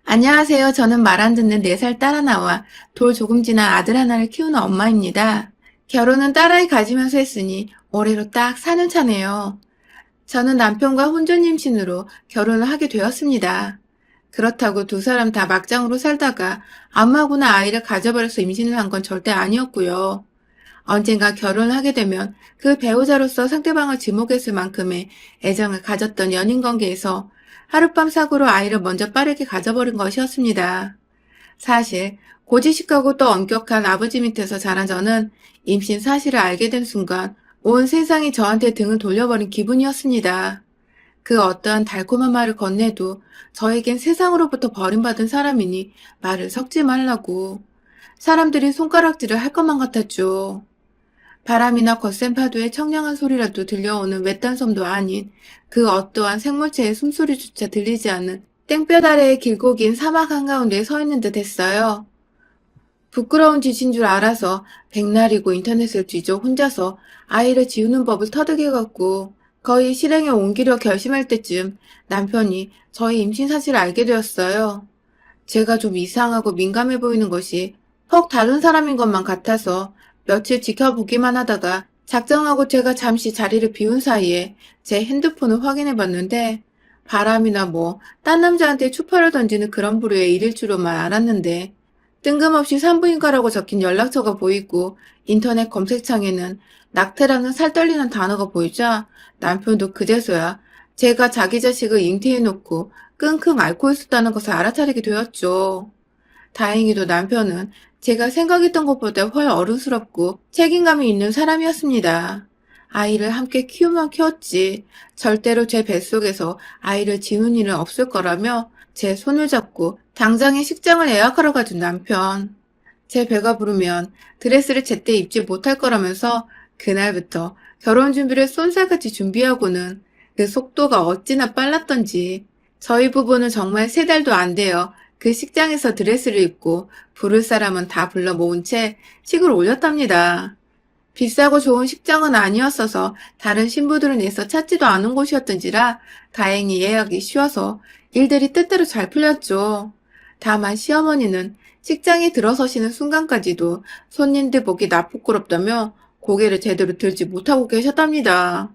안녕하세요. 저는 말 안 듣는 4살 딸 하나와 돌 조금 지난 아들 하나를 키우는 엄마입니다. 결혼은 딸아이 가지면서 했으니 올해로 딱 4년 차네요. 저는 남편과 혼전 임신으로 결혼을 하게 되었습니다. 그렇다고 두 사람 다 막장으로 살다가 아무하고나 아이를 가져버려서 임신을 한 건 절대 아니었고요. 언젠가 결혼을 하게 되면 그 배우자로서 상대방을 지목했을 만큼의 애정을 가졌던 연인 관계에서 하룻밤 사고로 아이를 먼저 빠르게 가져버린 것이었습니다. 사실 고지식하고 또 엄격한 아버지 밑에서 자란 저는 임신 사실을 알게 된 순간 온 세상이 저한테 등을 돌려버린 기분이었습니다. 그 어떠한 달콤한 말을 건네도 저에겐 세상으로부터 버림받은 사람이니 말을 섞지 말라고 사람들이 손가락질을 할 것만 같았죠. 바람이나 거센 파도의 청량한 소리라도 들려오는 외딴 섬도 아닌 그 어떠한 생물체의 숨소리조차 들리지 않는 땡볕 아래의 길고 긴 사막 한가운데 서 있는 듯 했어요. 부끄러운 짓인 줄 알아서 백날이고 인터넷을 뒤져 혼자서 아이를 지우는 법을 터득해갖고 거의 실행에 옮기려 결심할 때쯤 남편이 저의 임신 사실을 알게 되었어요. 제가 좀 이상하고 민감해 보이는 것이 퍽 다른 사람인 것만 같아서 며칠 지켜보기만 하다가 작정하고 제가 잠시 자리를 비운 사이에 제 핸드폰을 확인해 봤는데 바람이나 딴 남자한테 추파를 던지는 그런 부류의 일일 줄로만 알았는데 뜬금없이 산부인과라고 적힌 연락처가 보이고 인터넷 검색창에는 낙태라는 살떨리는 단어가 보이자 남편도 그제서야 제가 자기 자식을 잉태해놓고 끙끙 앓고 있었다는 것을 알아차리게 되었죠. 다행히도 남편은 제가 생각했던 것보다 훨 어른스럽고 책임감이 있는 사람이었습니다. 아이를 함께 키우면 키웠지 절대로 제 뱃속에서 아이를 지운 일은 없을 거라며 제 손을 잡고 당장에 식장을 예약하러 가준 남편. 제 배가 부르면 드레스를 제때 입지 못할 거라면서 그날부터 결혼 준비를 쏜살같이 준비하고는 그 속도가 어찌나 빨랐던지 저희 부부는 정말 3달도 안 돼요. 그 식장에서 드레스를 입고 부를 사람은 다 불러 모은 채 식을 올렸답니다. 비싸고 좋은 식장은 아니었어서 다른 신부들은 애써 찾지도 않은 곳이었던지라 다행히 예약이 쉬워서 일들이 뜻대로 잘 풀렸죠. 다만 시어머니는 식장에 들어서시는 순간까지도 손님들 보기 나 부끄럽다며 고개를 제대로 들지 못하고 계셨답니다.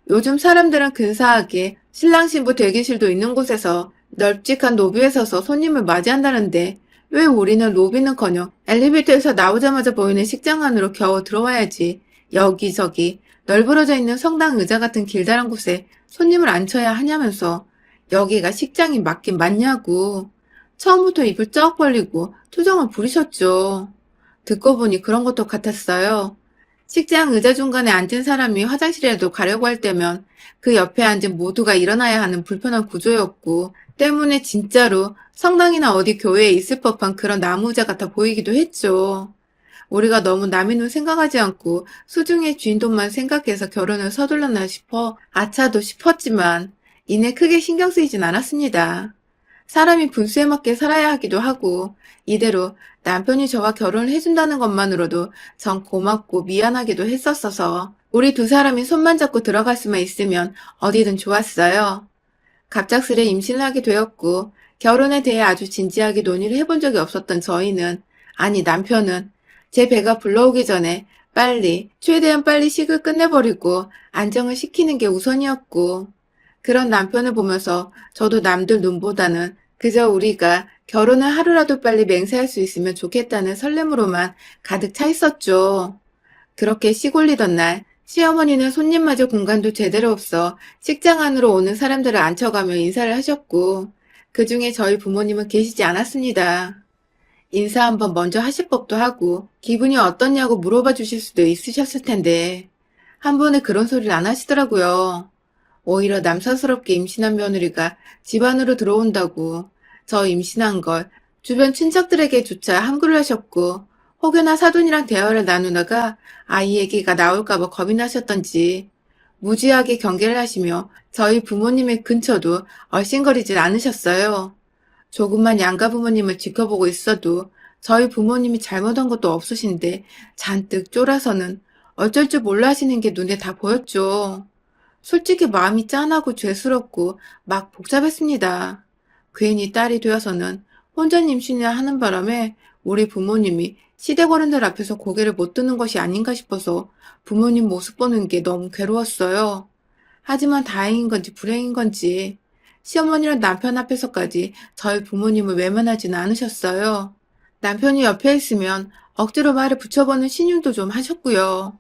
요즘 사람들은 근사하게 신랑 신부 대기실도 있는 곳에서 널찍한 로비에 서서 손님을 맞이한다는데 왜 우리는 로비는커녕 엘리베이터에서 나오자마자 보이는 식장 안으로 겨우 들어와야지 여기저기 널브러져 있는 성당 의자 같은 길다란 곳에 손님을 앉혀야 하냐면서 여기가 식장이 맞긴 맞냐고 처음부터 입을 쩍 벌리고 투정을 부리셨죠. 듣고 보니 그런 것도 같았어요. 식장 의자 중간에 앉은 사람이 화장실에도 가려고 할 때면 그 옆에 앉은 모두가 일어나야 하는 불편한 구조였고 때문에 진짜로 성당이나 어디 교회에 있을 법한 그런 나무 의자 같아 보이기도 했죠. 우리가 너무 남의 눈 생각하지 않고 수중의 주인 돈만 생각해서 결혼을 서둘렀나 싶어 아차도 싶었지만 이내 크게 신경 쓰이진 않았습니다. 사람이 분수에 맞게 살아야 하기도 하고 이대로 남편이 저와 결혼을 해준다는 것만으로도 전 고맙고 미안하기도 했었어서 우리 두 사람이 손만 잡고 들어갈 수만 있으면 어디든 좋았어요. 갑작스레 임신을 하게 되었고 결혼에 대해 아주 진지하게 논의를 해본 적이 없었던 저희는 아니 남편은 제 배가 불러오기 전에 최대한 빨리 식을 끝내버리고 안정을 시키는 게 우선이었고 그런 남편을 보면서 저도 남들 눈보다는 그저 우리가 결혼을 하루라도 빨리 맹세할 수 있으면 좋겠다는 설렘으로만 가득 차 있었죠. 그렇게 식 올리던 날 시어머니는 손님마저 공간도 제대로 없어 식장 안으로 오는 사람들을 앉혀가며 인사를 하셨고 그 중에 저희 부모님은 계시지 않았습니다. 인사 한번 먼저 하실 법도 하고 기분이 어떻냐고 물어봐 주실 수도 있으셨을 텐데 한 번에 그런 소리를 안 하시더라고요. 오히려 남사스럽게 임신한 며느리가 집 안으로 들어온다고 저 임신한 걸 주변 친척들에게조차 함구를 하셨고 혹여나 사돈이랑 대화를 나누다가 아이 얘기가 나올까봐 겁이 나셨던지 무지하게 경계를 하시며 저희 부모님의 근처도 얼씬거리질 않으셨어요. 조금만 양가 부모님을 지켜보고 있어도 저희 부모님이 잘못한 것도 없으신데 잔뜩 쫄아서는 어쩔 줄 몰라 하시는 게 눈에 다 보였죠. 솔직히 마음이 짠하고 죄스럽고 막 복잡했습니다. 괜히 딸이 되어서는 혼자 임신이나 하는 바람에 우리 부모님이 시댁 어른들 앞에서 고개를 못 드는 것이 아닌가 싶어서 부모님 모습 보는 게 너무 괴로웠어요. 하지만 다행인 건지 불행인 건지 시어머니랑 남편 앞에서까지 저희 부모님을 외면하지는 않으셨어요. 남편이 옆에 있으면 억지로 말을 붙여보는 신용도 좀 하셨고요.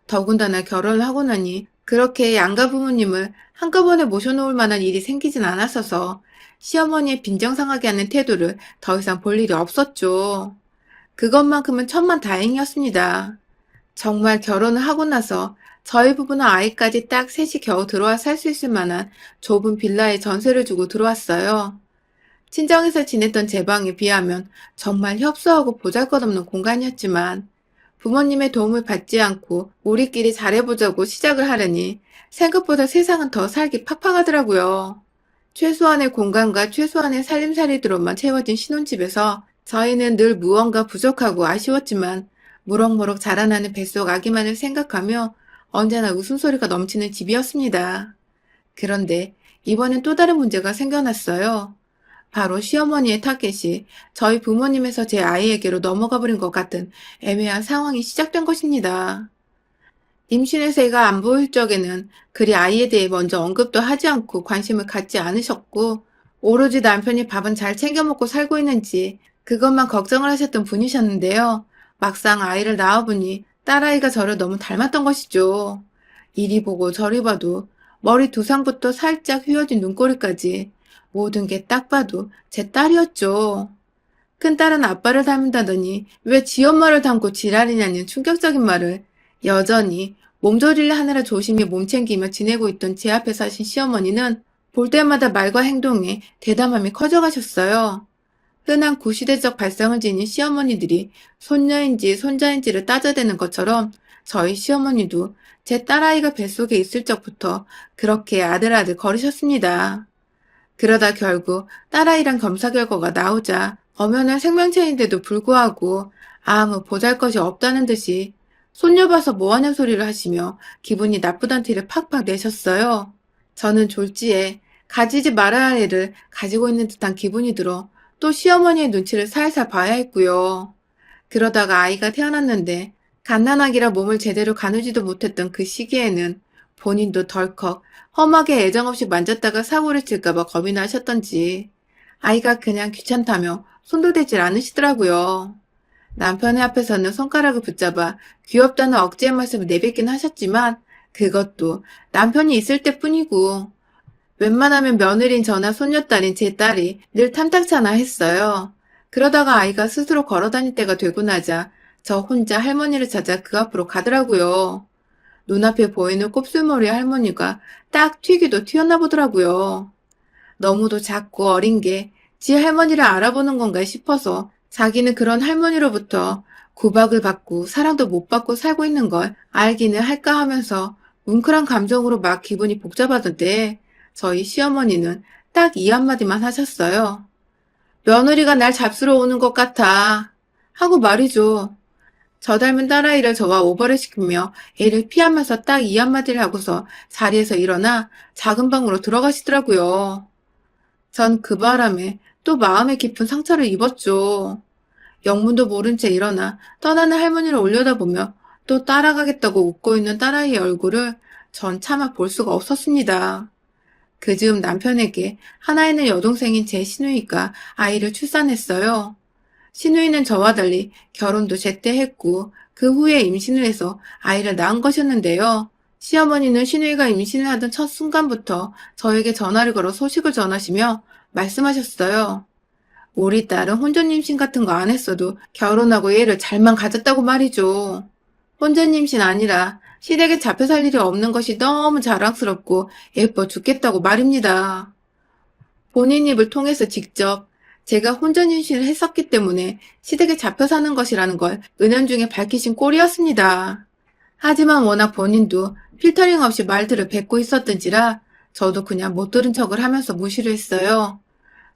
더군다나 결혼을 하고 나니 그렇게 양가 부모님을 한꺼번에 모셔놓을 만한 일이 생기진 않았어서 시어머니의 빈정상하게 하는 태도를 더 이상 볼 일이 없었죠. 그것만큼은 천만다행이었습니다. 정말 결혼을 하고 나서 저희 부부는 아이까지 딱 셋이 겨우 들어와 살 수 있을 만한 좁은 빌라에 전세를 주고 들어왔어요. 친정에서 지냈던 제 방에 비하면 정말 협소하고 보잘것없는 공간이었지만 부모님의 도움을 받지 않고 우리끼리 잘해보자고 시작을 하려니 생각보다 세상은 더 살기 팍팍하더라고요. 최소한의 공간과 최소한의 살림살이들로만 채워진 신혼집에서 저희는 늘 무언가 부족하고 아쉬웠지만 무럭무럭 자라나는 뱃속 아기만을 생각하며 언제나 웃음소리가 넘치는 집이었습니다. 그런데 이번엔 또 다른 문제가 생겨났어요. 바로 시어머니의 타겟이 저희 부모님에서 제 아이에게로 넘어가 버린 것 같은 애매한 상황이 시작된 것입니다. 임신해서 애가 안 보일 적에는 그리 아이에 대해 먼저 언급도 하지 않고 관심을 갖지 않으셨고, 오로지 남편이 밥은 잘 챙겨 먹고 살고 있는지 그것만 걱정을 하셨던 분이셨는데요. 막상 아이를 낳아보니 딸아이가 저를 너무 닮았던 것이죠. 이리 보고 저리 봐도 머리 두상부터 살짝 휘어진 눈꼬리까지 모든 게 딱 봐도 제 딸이었죠. 큰딸은 아빠를 닮는다더니 왜 지 엄마를 닮고 지랄이냐는 충격적인 말을 여전히 몸조리를 하느라 조심히 몸챙기며 지내고 있던 제 앞에 사신 시어머니는 볼 때마다 말과 행동에 대담함이 커져가셨어요. 흔한 구시대적 발상을 지닌 시어머니들이 손녀인지 손자인지를 따져대는 것처럼 저희 시어머니도 제 딸아이가 뱃속에 있을 적부터 그렇게 아들아들 거리셨습니다. 그러다 결국 딸아이랑 검사 결과가 나오자 엄연한 생명체인데도 불구하고 아무 보잘것이 없다는 듯이 손녀 봐서 뭐하는 소리를 하시며 기분이 나쁘단 티를 팍팍 내셨어요. 저는 졸지에 가지지 말아야 할 애를 가지고 있는 듯한 기분이 들어 또 시어머니의 눈치를 살살 봐야 했고요. 그러다가 아이가 태어났는데 갓난아기라 몸을 제대로 가누지도 못했던 그 시기에는 본인도 덜컥 험하게 애정없이 만졌다가 사고를 칠까봐 겁이 나셨던지 아이가 그냥 귀찮다며 손도 대질 않으시더라고요. 남편의 앞에서는 손가락을 붙잡아 귀엽다는 억지의 말씀을 내뱉긴 하셨지만 그것도 남편이 있을 때뿐이고 웬만하면 며느리인 저나 손녀딸인 제 딸이 늘 탐탁찮아 했어요. 그러다가 아이가 스스로 걸어다닐 때가 되고 나자 저 혼자 할머니를 찾아 그 앞으로 가더라고요. 눈앞에 보이는 곱슬머리 할머니가 딱 튀기도 튀었나 보더라고요. 너무도 작고 어린 게 지 할머니를 알아보는 건가 싶어서 자기는 그런 할머니로부터 구박을 받고 사랑도 못 받고 살고 있는 걸 알기는 할까 하면서 뭉클한 감정으로 막 기분이 복잡하던데 저희 시어머니는 딱 이 한마디만 하셨어요. 며느리가 날 잡수러 오는 것 같아. 하고 말이죠. 저 닮은 딸아이를 저와 오버를 시키며 애를 피하면서 딱 이 한마디를 하고서 자리에서 일어나 작은 방으로 들어가시더라고요. 전 그 바람에 또 마음에 깊은 상처를 입었죠. 영문도 모른 채 일어나 떠나는 할머니를 올려다보며 또 따라가겠다고 웃고 있는 딸아이의 얼굴을 전 차마 볼 수가 없었습니다. 그 즈음 남편에게 하나 있는 여동생인 제 시누이가 아이를 출산했어요. 시누이는 저와 달리 결혼도 제때 했고 그 후에 임신을 해서 아이를 낳은 것이었는데요. 시어머니는 시누이가 임신을 하던 첫 순간부터 저에게 전화를 걸어 소식을 전하시며 말씀하셨어요. 우리 딸은 혼전 임신 같은 거 안 했어도 결혼하고 애를 잘만 가졌다고 말이죠. 혼전 임신 아니라 시댁에 잡혀 살 일이 없는 것이 너무 자랑스럽고 예뻐 죽겠다고 말입니다. 본인 입을 통해서 직접 제가 혼전 임신을 했었기 때문에 시댁에 잡혀 사는 것이라는 걸 은연중에 밝히신 꼴이었습니다. 하지만 워낙 본인도 필터링 없이 말들을 뱉고 있었던지라 저도 그냥 못 들은 척을 하면서 무시를 했어요.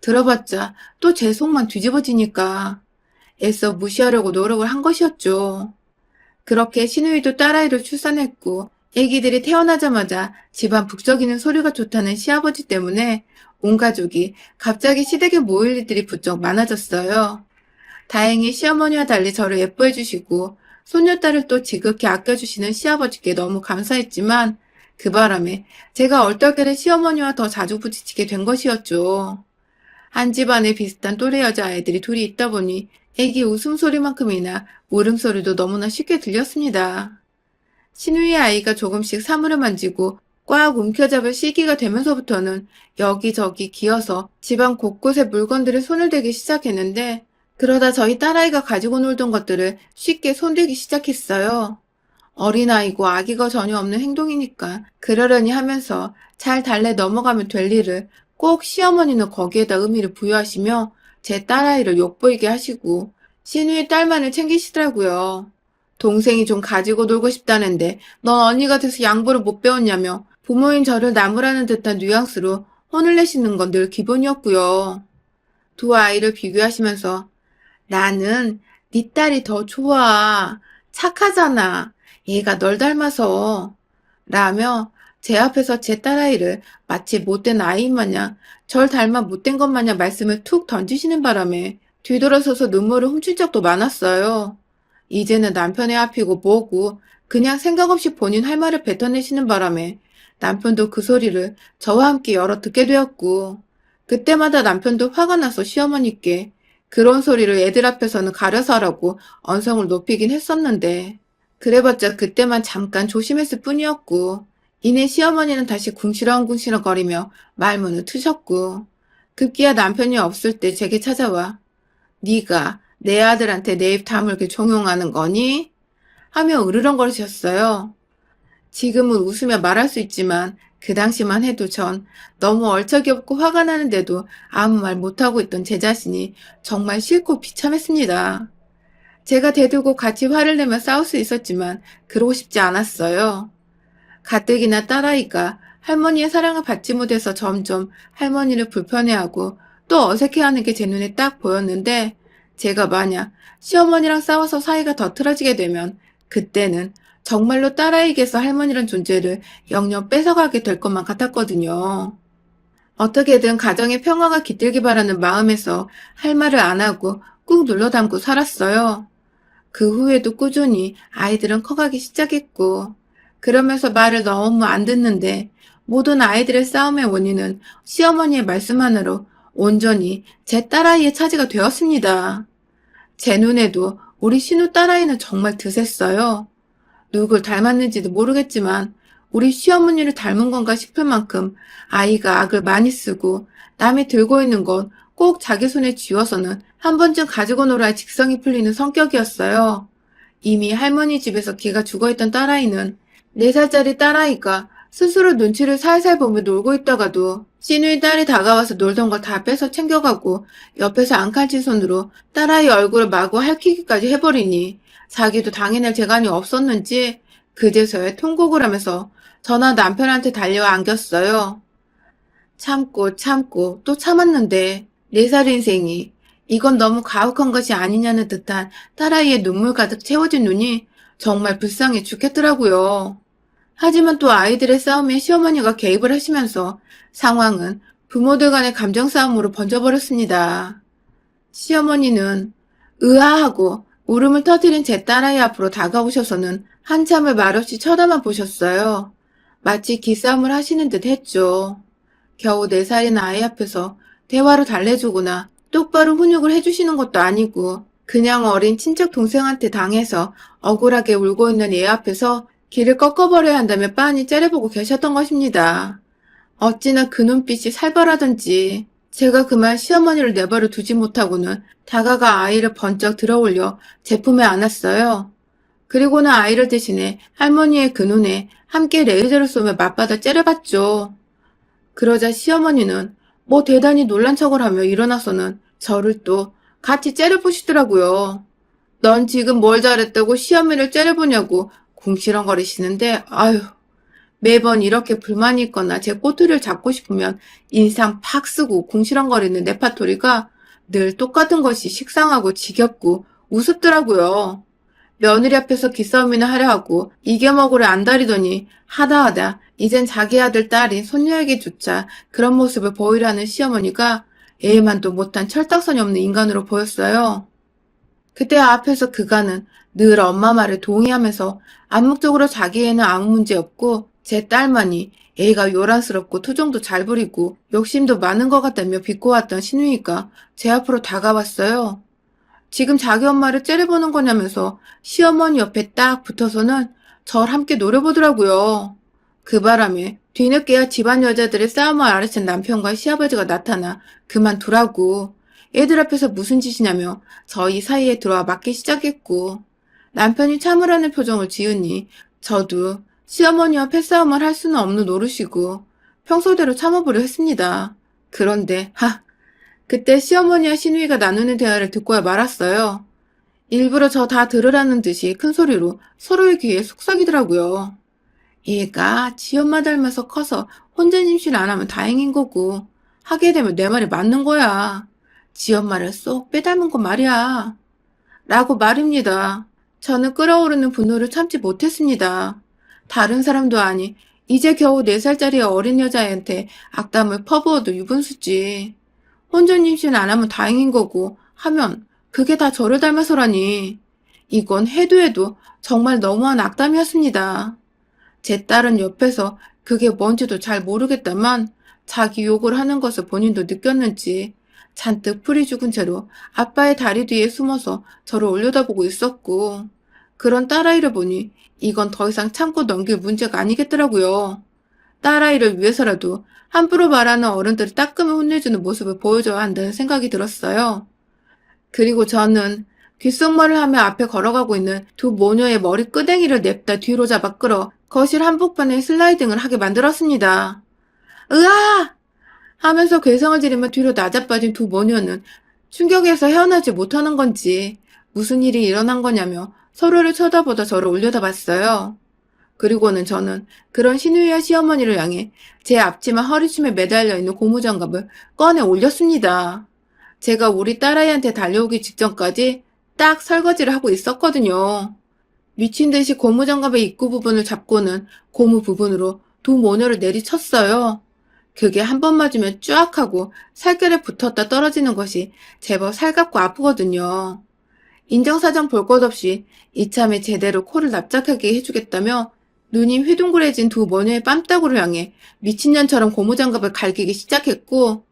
들어봤자 또 제 속만 뒤집어지니까 애써 무시하려고 노력을 한 것이었죠. 그렇게 시누이도 딸아이를 출산했고 애기들이 태어나자마자 집안 북적이는 소리가 좋다는 시아버지 때문에 온 가족이 갑자기 시댁에 모일 일들이 부쩍 많아졌어요. 다행히 시어머니와 달리 저를 예뻐해 주시고 손녀딸을 또 지극히 아껴주시는 시아버지께 너무 감사했지만 그 바람에 제가 얼떨결에 시어머니와 더 자주 부딪히게 된 것이었죠. 한 집안에 비슷한 또래 여자아이들이 둘이 있다 보니 애기 웃음소리만큼이나 울음소리도 너무나 쉽게 들렸습니다. 신우이의 아이가 조금씩 사물을 만지고 꽉 움켜잡을 시기가 되면서부터는 여기저기 기어서 집안 곳곳에 물건들에 손을 대기 시작했는데 그러다 저희 딸아이가 가지고 놀던 것들을 쉽게 손대기 시작했어요. 어린아이고 아기가 전혀 없는 행동이니까 그러려니 하면서 잘 달래 넘어가면 될 일을 꼭 시어머니는 거기에다 의미를 부여하시며 제 딸아이를 욕보이게 하시고 신우의 딸만을 챙기시더라고요. 동생이 좀 가지고 놀고 싶다는데 넌 언니가 돼서 양보를 못 배웠냐며 부모인 저를 나무라는 듯한 뉘앙스로 혼을 내시는 건 늘 기본이었고요. 두 아이를 비교하시면서 나는 네 딸이 더 좋아. 착하잖아. 얘가 널 닮아서. 라며 제 앞에서 제 딸아이를 마치 못된 아이인 마냥 절 닮아 못된 것 마냥 말씀을 툭 던지시는 바람에 뒤돌아서서 눈물을 훔칠 적도 많았어요. 이제는 남편의 앞이고 뭐고 그냥 생각 없이 본인 할 말을 뱉어내시는 바람에 남편도 그 소리를 저와 함께 여러 듣게 되었고 그때마다 남편도 화가 나서 시어머니께 그런 소리를 애들 앞에서는 가려서 하라고 언성을 높이긴 했었는데 그래봤자 그때만 잠깐 조심했을 뿐이었고 이내 시어머니는 다시 궁시렁궁시렁 거리며 말문을 트셨고 급기야 남편이 없을 때 제게 찾아와 네가 내 아들한테 내 입 다물게 종용하는 거니? 하며 으르렁거리셨어요. 지금은 웃으며 말할 수 있지만 그 당시만 해도 전 너무 얼척이 없고 화가 나는데도 아무 말 못하고 있던 제 자신이 정말 싫고 비참했습니다. 제가 대들고 같이 화를 내며 싸울 수 있었지만 그러고 싶지 않았어요. 가뜩이나 딸아이가 할머니의 사랑을 받지 못해서 점점 할머니를 불편해하고 또 어색해하는 게 제 눈에 딱 보였는데 제가 만약 시어머니랑 싸워서 사이가 더 틀어지게 되면 그때는 정말로 딸아이에게서 할머니란 존재를 영영 뺏어가게 될 것만 같았거든요. 어떻게든 가정의 평화가 깃들기 바라는 마음에서 할 말을 안 하고 꾹 눌러 담고 살았어요. 그 후에도 꾸준히 아이들은 커가기 시작했고 그러면서 말을 너무 안 듣는데 모든 아이들의 싸움의 원인은 시어머니의 말씀 하나로 온전히 제 딸아이의 차지가 되었습니다. 제 눈에도 우리 신우 딸아이는 정말 드셌어요. 누굴 닮았는지도 모르겠지만 우리 시어머니를 닮은 건가 싶을 만큼 아이가 악을 많이 쓰고 남이 들고 있는 건 꼭 자기 손에 쥐어서는 한 번쯤 가지고 놀아야 직성이 풀리는 성격이었어요. 이미 할머니 집에서 기가 죽어있던 딸아이는 4살짜리 딸아이가 스스로 눈치를 살살 보며 놀고 있다가도 시누이 딸이 다가와서 놀던 걸 다 뺏어 챙겨가고 옆에서 앙칼진 손으로 딸아이 얼굴을 마구 핥히기까지 해버리니 자기도 당해낼 재간이 없었는지 그제서야 통곡을 하면서 전화 남편한테 달려와 안겼어요. 참고 또 참았는데 4살 인생이 이건 너무 가혹한 것이 아니냐는 듯한 딸아이의 눈물 가득 채워진 눈이 정말 불쌍해 죽겠더라고요. 하지만 또 아이들의 싸움에 시어머니가 개입을 하시면서 상황은 부모들 간의 감정 싸움으로 번져버렸습니다. 시어머니는 으아하고 울음을 터뜨린 제 딸아이 앞으로 다가오셔서는 한참을 말없이 쳐다만 보셨어요. 마치 기싸움을 하시는 듯 했죠. 겨우 4살인 아이 앞에서 대화로 달래주거나 똑바로 훈육을 해주시는 것도 아니고 그냥 어린 친척 동생한테 당해서 억울하게 울고 있는 애 앞에서 길을 꺾어버려야 한다며 빤히 째려보고 계셨던 것입니다. 어찌나 그 눈빛이 살벌하던지 제가 그만 시어머니를 내버려 두지 못하고는 다가가 아이를 번쩍 들어올려 제 품에 안았어요. 그리고는 아이를 대신해 할머니의 그 눈에 함께 레이저를 쏘며 맞받아 째려봤죠. 그러자 시어머니는 뭐 대단히 놀란 척을 하며 일어나서는 저를 또 같이 째려보시더라고요. 넌 지금 뭘 잘했다고 시어머니를 째려보냐고 궁시렁거리시는데 아휴 매번 이렇게 불만이 있거나 제 꼬투리를 잡고 싶으면 인상 팍 쓰고 궁시렁거리는 레파토리가 늘 똑같은 것이 식상하고 지겹고 우습더라고요. 며느리 앞에서 기싸움이나 하려 하고 이겨먹으려 안달이더니 하다 이젠 자기 아들 딸이 손녀에게조차 그런 모습을 보이라는 시어머니가 애만도 못한 철딱선이 없는 인간으로 보였어요. 그때 앞에서 그가는 늘 엄마 말에 동의하면서 암묵적으로 자기 애는 아무 문제 없고 제 딸만이 애가 요란스럽고 투정도 잘 부리고 욕심도 많은 것 같다며 비꼬았던 시누이가 제 앞으로 다가왔어요. 지금 자기 엄마를 째려보는 거냐면서 시어머니 옆에 딱 붙어서는 절 함께 노려보더라고요. 그 바람에 뒤늦게야 집안 여자들의 싸움을 알아챈 남편과 시아버지가 나타나 그만두라고 애들 앞에서 무슨 짓이냐며 저희 사이에 들어와 맞기 시작했고 남편이 참으라는 표정을 지으니 저도 시어머니와 패싸움을 할 수는 없는 노릇이고 평소대로 참아보려 했습니다. 그런데 그때 시어머니와 시누이가 나누는 대화를 듣고야 말았어요. 일부러 저 다 들으라는 듯이 큰 소리로 서로의 귀에 속삭이더라고요. 얘가 지 엄마 닮아서 커서 혼자 임신 안 하면 다행인 거고 하게 되면 내 말이 맞는 거야. 지 엄마를 쏙 빼닮은 거 말이야. 라고 말입니다. 저는 끓어오르는 분노를 참지 못했습니다. 다른 사람도 아니 이제 겨우 4살짜리 어린 여자애한테 악담을 퍼부어도 유분수지. 혼전 임신 안 하면 다행인 거고 하면 그게 다 저를 닮아서라니. 이건 해도 정말 너무한 악담이었습니다. 제 딸은 옆에서 그게 뭔지도 잘 모르겠다만 자기 욕을 하는 것을 본인도 느꼈는지 잔뜩 풀이 죽은 채로 아빠의 다리 뒤에 숨어서 저를 올려다보고 있었고 그런 딸아이를 보니 이건 더 이상 참고 넘길 문제가 아니겠더라고요. 딸아이를 위해서라도 함부로 말하는 어른들을 따끔히 혼내주는 모습을 보여줘야 한다는 생각이 들었어요. 그리고 저는 귓속말을 하며 앞에 걸어가고 있는 두 모녀의 머리 끄댕이를 냅다 뒤로 잡아 끌어 거실 한복판에 슬라이딩을 하게 만들었습니다. 으아! 하면서 괴성을 지르며 뒤로 낮아빠진 두 모녀는 충격에서 헤어나지 못하는 건지 무슨 일이 일어난 거냐며 서로를 쳐다보다 저를 올려다봤어요. 그리고는 저는 그런 시누이와 시어머니를 향해 제 앞치마 허리춤에 매달려 있는 고무장갑을 꺼내 올렸습니다. 제가 우리 딸아이한테 달려오기 직전까지 딱 설거지를 하고 있었거든요. 미친 듯이 고무장갑의 입구 부분을 잡고는 고무 부분으로 두 모녀를 내리쳤어요. 그게 한 번 맞으면 쫙 하고 살결에 붙었다 떨어지는 것이 제법 살갑고 아프거든요. 인정사정 볼 것 없이 이참에 제대로 코를 납작하게 해주겠다며 눈이 휘둥그레진 두 모녀의 뺨따구를 향해 미친년처럼 고무장갑을 갈기기 시작했고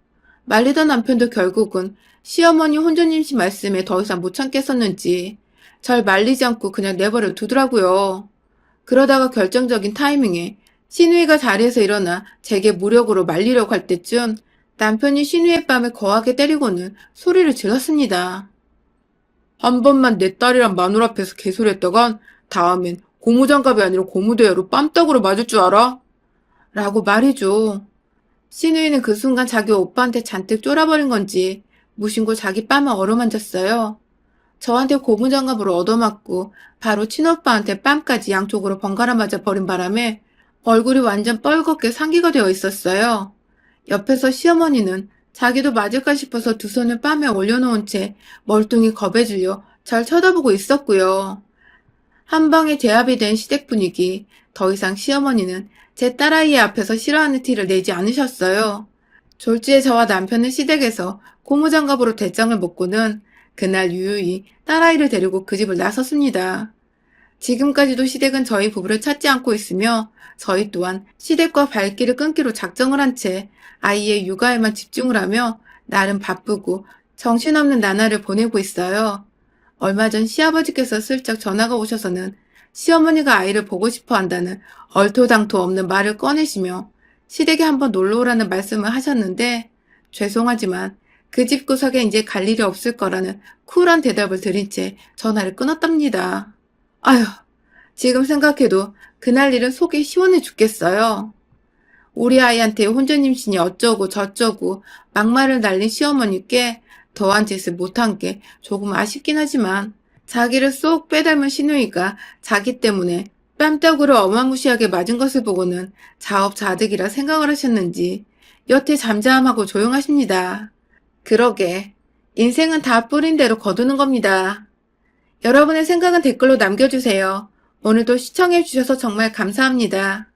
말리던 남편도 결국은 시어머니 혼전임신 말씀에 더 이상 못 참겠었는지 절 말리지 않고 그냥 내버려 두더라고요. 그러다가 결정적인 타이밍에 시누이가 자리에서 일어나 제게 무력으로 말리려고 할 때쯤 남편이 시누이의 뺨을 거하게 때리고는 소리를 질렀습니다. 한 번만 내 딸이랑 마누라 앞에서 개소리했다간 다음엔 고무장갑이 아니라 고무대야로 뺨따구로 맞을 줄 알아? 라고 말이죠. 시누이는 그 순간 자기 오빠한테 잔뜩 쫄아버린 건지 무심코 자기 뺨을 어루만졌어요. 저한테 고무장갑으로 얻어맞고 바로 친오빠한테 뺨까지 양쪽으로 번갈아 맞아 버린 바람에 얼굴이 완전 뻘겋게 상기가 되어 있었어요. 옆에서 시어머니는 자기도 맞을까 싶어서 두 손을 뺨에 올려놓은 채 멀뚱히 겁에 질려 절 쳐다보고 있었고요. 한 방에 제압이 된 시댁 분위기. 더 이상 시어머니는 제 딸아이 앞에서 싫어하는 티를 내지 않으셨어요. 졸지에 저와 남편은 시댁에서 고무장갑으로 대장을 먹고는 그날 유유히 딸아이를 데리고 그 집을 나섰습니다. 지금까지도 시댁은 저희 부부를 찾지 않고 있으며 저희 또한 시댁과 발길을 끊기로 작정을 한 채 아이의 육아에만 집중을 하며 나름 바쁘고 정신없는 나날을 보내고 있어요. 얼마 전 시아버지께서 슬쩍 전화가 오셔서는 시어머니가 아이를 보고 싶어 한다는 얼토당토 없는 말을 꺼내시며 시댁에 한번 놀러 오라는 말씀을 하셨는데 죄송하지만 그 집 구석에 이제 갈 일이 없을 거라는 쿨한 대답을 드린 채 전화를 끊었답니다. 아휴, 지금 생각해도 그날 일은 속이 시원해 죽겠어요. 우리 아이한테 혼전 임신이 어쩌고 저쩌고 막말을 날린 시어머니께 더한 짓을 못한 게 조금 아쉽긴 하지만 자기를 쏙 빼닮은 시누이가 자기 때문에 뺨따구를 어마무시하게 맞은 것을 보고는 자업자득이라 생각을 하셨는지 여태 잠잠하고 조용하십니다. 그러게 인생은 다 뿌린 대로 거두는 겁니다. 여러분의 생각은 댓글로 남겨주세요. 오늘도 시청해주셔서 정말 감사합니다.